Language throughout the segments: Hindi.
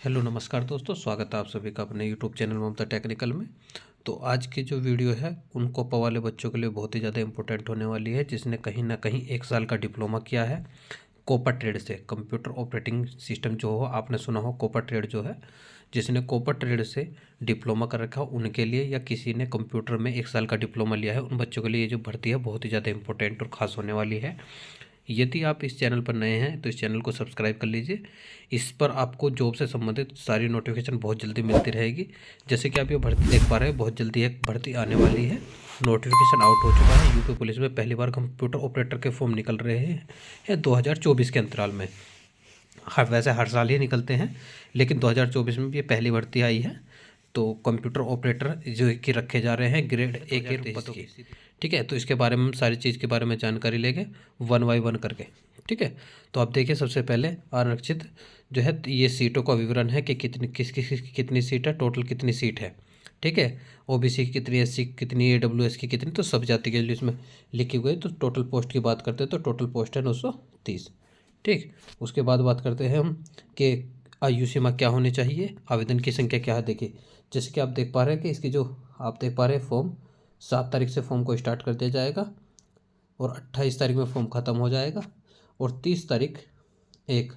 हेलो नमस्कार दोस्तों, स्वागत है आप सभी का अपने यूट्यूब चैनल ममता टेक्निकल में। तो आज की जो वीडियो है उन कोपा वाले बच्चों के लिए बहुत ही ज़्यादा इंपॉर्टेंट होने वाली है, जिसने कहीं ना कहीं 1 साल का डिप्लोमा किया है कोपा ट्रेड से। कंप्यूटर ऑपरेटिंग सिस्टम जो हो, आपने सुना हो कोपा ट्रेड जो है, जिसने कोपा ट्रेड से डिप्लोमा कर रखा हो उनके लिए, या किसी ने कंप्यूटर में 1 साल का डिप्लोमा लिया है, उन बच्चों के लिए ये जो भर्ती है बहुत ही ज़्यादा इंपॉर्टेंट और ख़ास होने वाली है। यदि आप इस चैनल पर नए हैं तो इस चैनल को सब्सक्राइब कर लीजिए। इस पर आपको जॉब से संबंधित सारी नोटिफिकेशन बहुत जल्दी मिलती रहेगी। जैसे कि आप ये भर्ती देख पा रहे हैं, बहुत जल्दी एक भर्ती आने वाली है। नोटिफिकेशन आउट हो चुका है। यूपी पुलिस में पहली बार कंप्यूटर ऑपरेटर के फॉर्म निकल रहे हैं 2024 के अंतराल में। वैसे हर साल ही निकलते हैं, लेकिन 2024 में भी ये पहली भर्ती आई है। तो कंप्यूटर ऑपरेटर जो कि रखे जा रहे हैं ग्रेड ए के पदों की। ठीक है, तो इसके बारे में हम सारी चीज़ के बारे में जानकारी लेंगे वन बाय वन करके। ठीक है, तो आप देखिए, सबसे पहले आरक्षित जो है ये सीटों का विवरण है कि किस कितनी सीट है, टोटल कितनी सीट है। ठीक है, ओबीसी की कितनी, एससी की कितनी, ईडब्ल्यूएस की कितनी, तो सब जाति के लिए इसमें लिखी हुई है। तो टोटल पोस्ट की बात करते हैं तो टोटल पोस्ट है 930। ठीक, उसके बाद बात करते हैं हम कि आयु सीमा क्या होनी चाहिए, आवेदन की संख्या क्या है। देखिए, जैसे कि आप देख पा रहे हैं कि इसकी जो आप देख पा रहे हैं फॉर्म 7 तारीख से फॉर्म को स्टार्ट कर दिया जाएगा और 28 तारीख में फॉर्म ख़त्म हो जाएगा और 30 तारीख एक,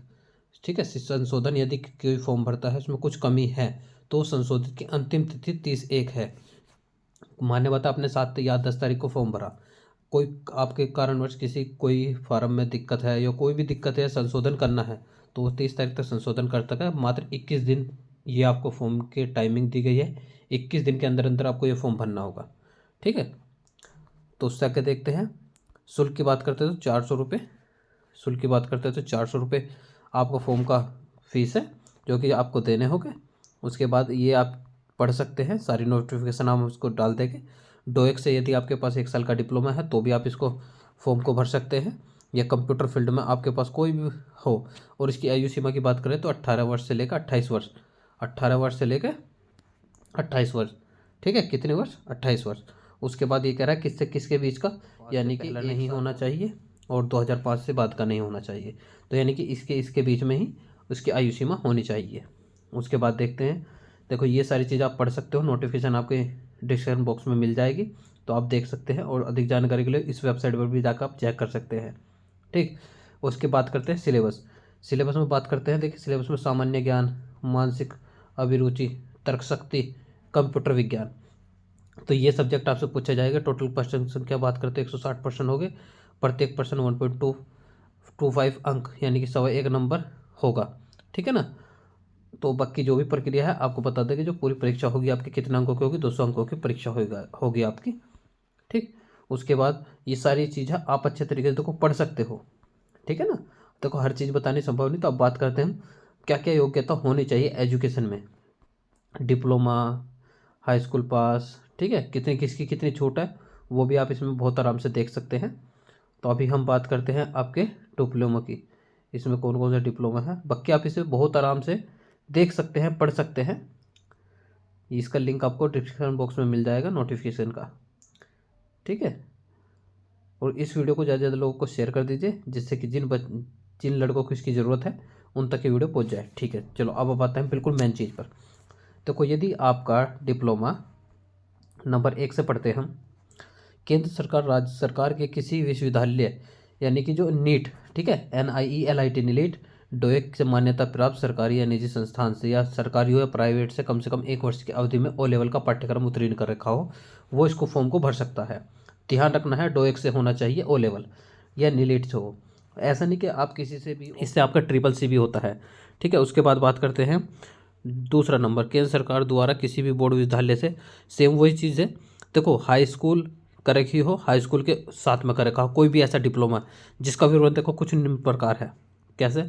ठीक है, संशोधन यदि कोई फॉर्म भरता है उसमें कुछ कमी है तो संशोधित की अंतिम तिथि 30/1 है। मान्य बता आपने 7 या 10 तारीख को फॉर्म भरा, कोई आपके कारणवश किसी कोई फार्म में दिक्कत है या कोई भी दिक्कत है, संशोधन करना है, तो वो 30 तारीख तक संशोधन कर सका। मात्र 21 दिन ये आपको फॉर्म की टाइमिंग दी गई है। 21 दिन के अंदर अंदर आपको ये फॉर्म भरना होगा। ठीक है, तो उससे आगे देखते हैं। शुल्क की बात करते हैं तो 400 रुपये। शुल्क की बात करते हैं तो 400 रुपये आपको फॉर्म का फीस है, जो कि आपको देने होंगे। उसके बाद ये आप पढ़ सकते हैं, सारी नोटिफिकेशन हम उसको डाल देंगे। डोएक से यदि आपके पास 1 साल का डिप्लोमा है तो भी आप इसको फॉर्म को भर सकते हैं, या कंप्यूटर फील्ड में आपके पास कोई भी हो। और इसकी आयु सीमा की बात करें तो 18 वर्ष से लेकर 28 वर्ष, 18 वर्ष से लेकर 28 वर्ष। ठीक है, कितने वर्ष, 28 वर्ष। उसके बाद ये कह रहा है किससे किसके बीच का, यानी कि नहीं होना चाहिए और 2005 से बाद का नहीं होना चाहिए। तो यानी कि इसके इसके बीच में ही उसकी आयु सीमा होनी चाहिए। उसके बाद देखते हैं, देखो ये सारी चीज़ आप पढ़ सकते हो, नोटिफिकेशन आपके डिस्क्रिप्शन बॉक्स में मिल जाएगी, तो आप देख सकते हैं। और अधिक जानकारी के लिए इस वेबसाइट पर भी जाकर आप चेक कर सकते हैं। ठीक, उसके बात करते हैं सिलेबस। सिलेबस में बात करते हैं, देखिए सिलेबस में सामान्य ज्ञान, मानसिक अभिरुचि, तर्क शक्ति, कंप्यूटर विज्ञान, तो ये सब्जेक्ट आपसे पूछा जाएगा। टोटल पर्सन संख्या बात करते हैं 160 पर्सन हो गए। प्रत्येक पर्सन 1.225 अंक यानी कि 1.25 नंबर होगा। ठीक है ना। तो बाकी जो भी प्रक्रिया है आपको बता दें कि जो पूरी परीक्षा होगी आपकी कितने अंकों की होगी, 200 अंकों की परीक्षा होगी आपकी। ठीक, उसके बाद ये सारी चीज़ें आप अच्छे तरीके से देखो पढ़ सकते हो। ठीक है ना। देखो हर चीज़ बतानी संभव नहीं, तो अब बात करते हैं हम क्या क्या योग्यता होनी चाहिए एजुकेशन में। डिप्लोमा, हाई स्कूल पास, ठीक है, कितने किसकी कितनी छूट है वो भी आप इसमें बहुत आराम से देख सकते हैं। तो अभी हम बात करते हैं आपके डिप्लोमा की, इसमें कौन कौन सा डिप्लोमा है, बाकी आप इसे बहुत आराम से देख सकते हैं, पढ़ सकते हैं। इसका लिंक आपको डिस्क्रिप्शन बॉक्स में मिल जाएगा नोटिफिकेशन का। ठीक है, और इस वीडियो को ज़्यादा से ज़्यादा लोगों को शेयर कर दीजिए, जिससे कि जिन लड़कों को इसकी ज़रूरत है उन तक ये वीडियो पहुंच जाए। ठीक है, चलो अब आते हैं बिल्कुल मेन चीज़ पर। देखो यदि आपका डिप्लोमा नंबर 1 से पढ़ते हैं हम, केंद्र सरकार, राज्य सरकार के किसी विश्वविद्यालय यानी कि जो नीट, ठीक है, NIELIT नीट, डोएक से मान्यता प्राप्त सरकारी या निजी संस्थान से, या सरकारी हो या प्राइवेट से, कम 1 वर्ष की अवधि में O लेवल का पाठ्यक्रम उत्तीर्ण कर रखा हो, वो इसको फॉर्म को भर सकता है। ध्यान रखना है डोएक से होना चाहिए O लेवल, या नीट से हो। ऐसा नहीं कि आप किसी से भी, इससे आपका CCC भी होता है। ठीक है, उसके बाद बात करते हैं दूसरा नंबर, केंद्र सरकार द्वारा किसी भी बोर्ड विद्यालय से, सेम वही चीज़ है। देखो हाई स्कूल कर रखी हो, हाई स्कूल के साथ में कर रखा हो कोई भी ऐसा डिप्लोमा जिसका विवरण देखो कुछ निम्न प्रकार है। कैसे,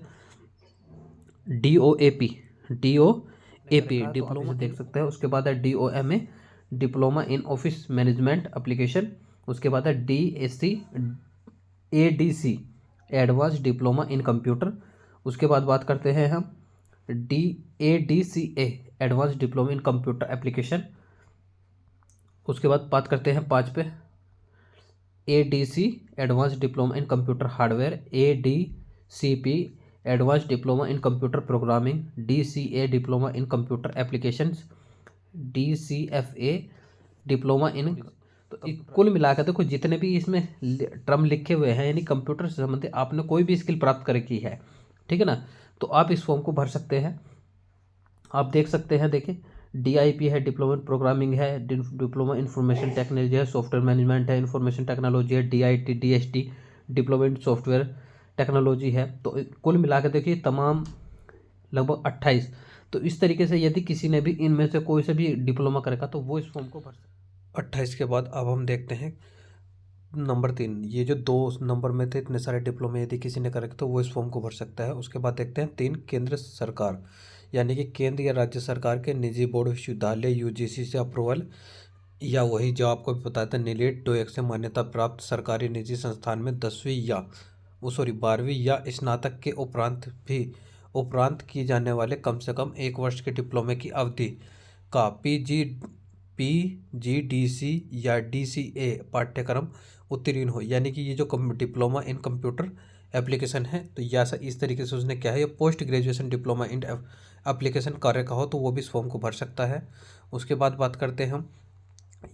DOAP डिप्लोमा देख सकते हैं। उसके बाद है DOMA diploma in office management application. उसके बाद है ADC advance diploma in computer. उसके बाद बात करते हैं हम ADCA advance diploma in computer application. उसके बाद बात करते हैं 5 पे ADC advance diploma in computer hardware, ADCP advance diploma in computer programming, DCA diploma in computer applications, DCFA diploma in. तो कुल मिलाकर देखो जितने भी इसमें टर्म लिखे हुए हैं, यानी कंप्यूटर से संबंधित आपने कोई भी स्किल प्राप्त कर की है, ठीक है ना, तो आप इस फॉर्म को भर सकते हैं। आप देख सकते हैं, देखिए DIP है, डिप्लोमा इन प्रोग्रामिंग है, डिप्लोमा इंफॉर्मेशन टेक्नोलॉजी है, सॉफ्टवेयर मैनेजमेंट है, इंफॉर्मेशन टेक्नोलॉजी है, DIT DST diploma in software technology है। तो कुल मिलाकर देखिए तमाम लगभग 28। तो इस तरीके से यदि किसी ने भी इनमें से कोई से भी डिप्लोमा करेगा तो वो इस फॉर्म को भर सकता है। 28 के बाद अब हम देखते हैं नंबर 3, ये जो 2 नंबर में थे इतने सारे डिप्लोमे यदि किसी ने करे तो वो इस फॉर्म को भर सकता है। उसके बाद देखते हैं 3, केंद्र सरकार यानी कि केंद्र या राज्य सरकार के निजी बोर्ड विश्वविद्यालय UGC से अप्रूवल, या वही जो आपको बताते हैं नीलेट डोएक से मान्यता प्राप्त सरकारी निजी संस्थान में 10वीं या 12वीं या स्नातक के उपरांत की जाने वाले कम से कम 1 वर्ष के डिप्लोमे की अवधि का PGDC या DCA पाठ्यक्रम उत्तीर्ण हो। यानी कि ये जो डिप्लोमा इन कंप्यूटर एप्लीकेशन है, तो या इस तरीके से उसने क्या है, ये post graduation diploma in application कार्य का हो तो वो भी इस फॉर्म को भर सकता है। उसके बाद बात करते हैं हम,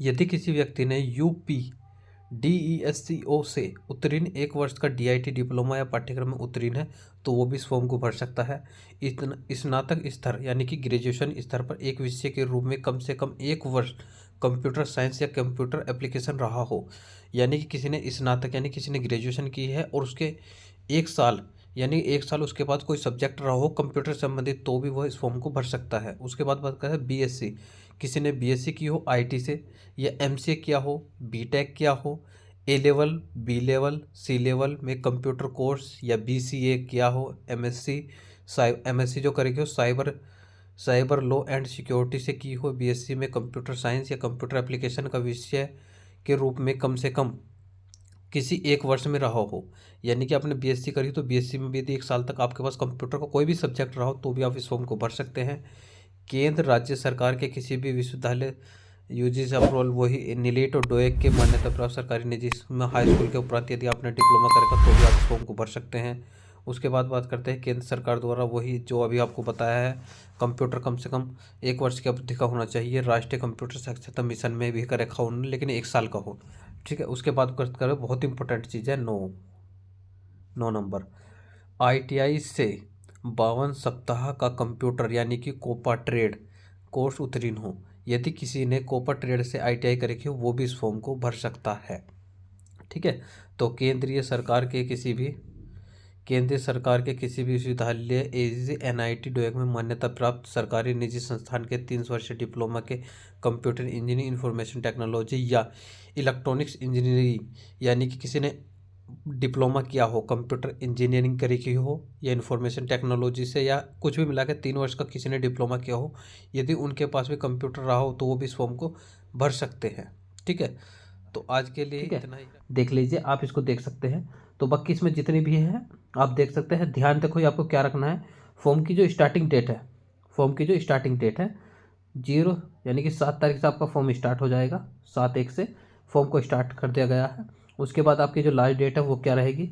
यदि किसी व्यक्ति ने UPDESCO से उत्तीर्ण 1 वर्ष का DIT डिप्लोमा या पाठ्यक्रम में उत्तीर्ण है तो वो भी इस फॉर्म को भर सकता है। स्नातक स्तर यानी कि ग्रेजुएशन स्तर पर एक विषय के रूप में कम से कम 1 वर्ष कंप्यूटर साइंस या कंप्यूटर एप्लीकेशन रहा हो, यानी कि किसी ने स्नातक यानी किसी ने ग्रेजुएशन की है और उसके 1 साल यानी 1 साल उसके बाद कोई सब्जेक्ट रहा हो कंप्यूटर संबंधित तो भी वह इस फॉर्म को भर सकता है। उसके बाद बात करें BSc, किसी ने BSc की हो IT से, या MCA किया हो, BTech किया हो, A level, B level, C level में कंप्यूटर कोर्स, या BCA किया हो, MSc जो करेगी हो साइबर लॉ एंड सिक्योरिटी से की हो, BSc में कंप्यूटर साइंस या कंप्यूटर एप्लीकेशन का विषय के रूप में कम से कम किसी 1 वर्ष में रहा हो, यानी कि आपने BSc करी तो BSc में भी यदि 1 साल तक आपके पास कंप्यूटर का कोई भी सब्जेक्ट रहा हो तो भी आप इस फॉर्म को भर सकते हैं। केंद्र राज्य सरकार के किसी भी विश्वविद्यालय UGC अप्रूवल, वही नीलेट और डोएक के मान्यता प्राप्त सरकारी निजी में हाई स्कूल के उपरांत यदि आपने डिप्लोमा करेगा तो भी आप इस फॉर्म को भर सकते हैं। उसके बाद बात करते हैं केंद्र सरकार द्वारा वही जो अभी आपको बताया है, कंप्यूटर कम से कम 1 वर्ष की अवधि का होना चाहिए, राष्ट्रीय कंप्यूटर साक्षरता मिशन में भी का रखा होना, लेकिन 1 साल का हो, ठीक है। उसके बाद करें बहुत इंपॉर्टेंट चीज़ है 9 नंबर, ITI से 52 सप्ताह का कंप्यूटर यानी कि कोपा ट्रेड कोर्स उत्तीर्ण हो। यदि किसी ने कोपा ट्रेड से ITI करी हो वो भी इस फॉर्म को भर सकता है, ठीक है। तो केंद्रीय सरकार के किसी भी विश्वविद्यालय AGC NIT डोएक में मान्यता प्राप्त सरकारी निजी संस्थान के 3 वर्षीय डिप्लोमा के कंप्यूटर इंजीनियरिंग, इंफॉर्मेशन टेक्नोलॉजी या इलेक्ट्रॉनिक्स इंजीनियरिंग, यानी कि किसी ने डिप्लोमा किया हो, कंप्यूटर इंजीनियरिंग करी की हो या इंफॉर्मेशन टेक्नोलॉजी से, या कुछ भी मिला के 3 वर्ष का किसी ने डिप्लोमा किया हो, यदि उनके पास भी कंप्यूटर रहा हो तो वो भी इस फॉर्म को भर सकते हैं, ठीक है। तो आज के लिए इतना ही, देख लीजिए आप इसको देख सकते हैं। तो बाकी इसमें जितनी भी है आप देख सकते हैं। ध्यान देखो ये आपको क्या रखना है, फॉर्म की जो स्टार्टिंग डेट है 0 यानी कि 7 तारीख से आपका फॉर्म स्टार्ट हो जाएगा, 7/1 से फॉर्म को स्टार्ट कर दिया गया है। उसके बाद आपकी जो लास्ट डेट है वो क्या रहेगी,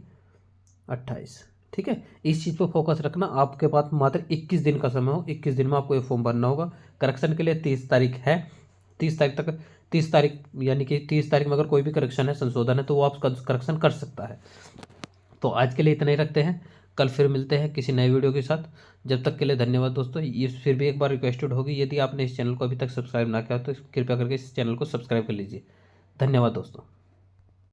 28, ठीक है। इस चीज़ पर फोकस रखना, आपके पास मात्र 21 दिन का समय हो, 21 दिन में आपको ये फॉर्म भरना होगा। करेक्शन के लिए 30 तारीख है, 30 तारीख यानी कि 30 तारीख में अगर कोई भी करेक्शन है, संशोधन है तो वो आप करेक्शन कर सकता है। तो आज के लिए इतना ही रखते हैं, कल फिर मिलते हैं किसी नए वीडियो के साथ। जब तक के लिए धन्यवाद दोस्तों। ये फिर भी एक बार रिक्वेस्टेड होगी, यदि आपने इस चैनल को अभी तक सब्सक्राइब ना किया तो कृपया करके इस चैनल को सब्सक्राइब कर लीजिए। धन्यवाद दोस्तों।